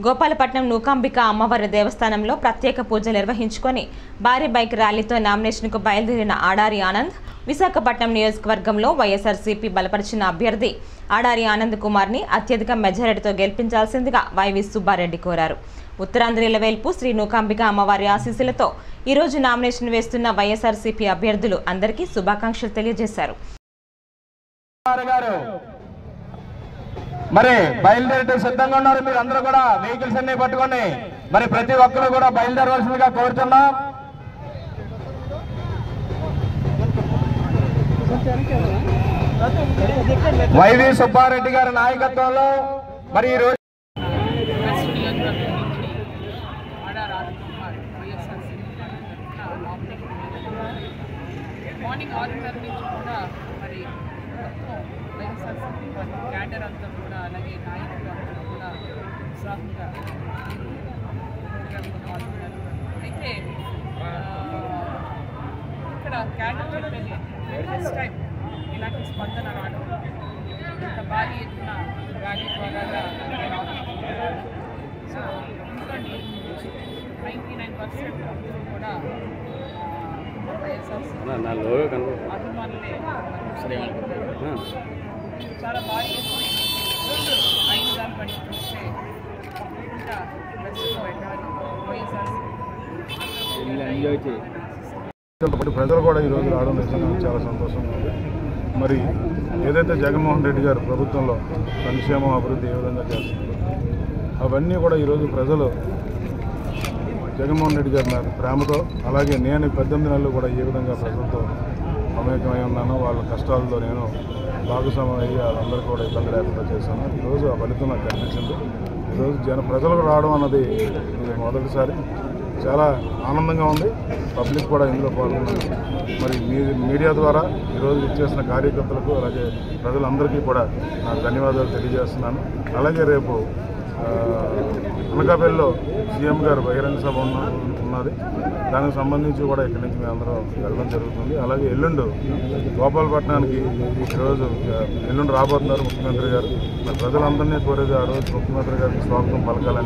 గోపాలపట్నం నూకాంబిక అమ్మవారి దేవస్థానంలో ప్రత్యేక పూజలు నిర్వహించుకొని భారీ బైక్ ర్యాలీతో నామినేషన్కు బయలుదేరిన ఆడారి ఆనంద్ విశాఖపట్నం నియోజకవర్గంలో వైఎస్ఆర్సీపీ బలపరిచిన అభ్యర్థి ఆడారి ఆనంద్ కుమార్ని అత్యధిక మెజారిటీతో గెలిపించాల్సిందిగా వైవి సుబ్బారెడ్డి కోరారు. ఉత్తరాంధ్రుల వేల్పు శ్రీ నూకాంబిక అమ్మవారి ఆశీస్సులతో ఈరోజు నామినేషన్ వేస్తున్న వైఎస్ఆర్సీపీ అభ్యర్థులు అందరికీ శుభాకాంక్షలు తెలియజేశారు. మరి బయలుదేరటే సిద్ధంగా ఉన్నారు. మీరు అందరూ కూడా వెహికల్స్ అన్ని పట్టుకొని మరి ప్రతి ఒక్కరు కూడా బయలుదేరవలసిందిగా కోరుతున్నాం. వైవి సుబ్బారెడ్డి గారి నాయకత్వంలో మరి ఈ రోజు మార్నింగ్ 6:30 నుంచి కూడా మరి వైఎస్ఆర్సీపీ క్యాడర్ అంతా కూడా అలాగే నాయకులు అందరూ కూడా ఉత్సాహంగా పాల్గొన్నారు. అయితే ఇక్కడ క్యాడర్ చెప్పేది ఫస్ట్ టైం ఇలాంటి స్పందన రావడం, ఇంత భారీ ఎత్తున ర్యాలీ ద్వారా సో ఎందుకంటే 99% అందరూ కూడా అభిమానులే చాలా భారీ అయిన దాన్ని బట్టి చూస్తే తప్పకుండా ప్రజలు కూడా ఈరోజు రావడం నిజంగా చాలా సంతోషంగా ఉంది. మరి ఏదైతే జగన్మోహన్ రెడ్డి గారు ప్రభుత్వంలో సంక్షేమం అభివృద్ధి ఏ విధంగా చేస్తుందో అవన్నీ కూడా ఈరోజు ప్రజలు జగన్మోహన్ రెడ్డి గారి మీద ప్రేమతో, అలాగే నేను 18 నెలలు కూడా ఏ విధంగా ప్రజలతో మమేకమై ఉన్నానో వాళ్ళ కష్టాలతో నేను భాగస్వామ్యం అయ్యి వాళ్ళందరూ కూడా ఇబ్బంది లేకుండా చేశాను. ఈరోజు ఆ ఫలితం నాకు కనిపించింది. ఈరోజు ప్రజలకు రావడం అన్నది ఇది మొదటిసారి చాలా ఆనందంగా ఉంది. పబ్లిక్ కూడా ఇందులో పాల్గొన్నారు. మరి మీడియా ద్వారా ఈరోజు ఇచ్చేసిన కార్యకర్తలకు అలాగే ప్రజలందరికీ కూడా నాకు ధన్యవాదాలు తెలియజేస్తున్నాను. అలాగే రేపు అనకాపల్లిలో సీఎం గారు బహిరంగ సభ ఉన్నది. దానికి సంబంధించి కూడా ఇక్కడి నుంచి మేము అందరం వెళ్ళడం జరుగుతుంది. అలాగే ఎల్లుండు గోపాలపట్నానికి ఈరోజు ఎల్లుండి రాబోతున్నారు ముఖ్యమంత్రి గారు. మరి ప్రజలందరినీ కోరేది ఆ రోజు ముఖ్యమంత్రి గారికి స్వాగతం పలకాలని.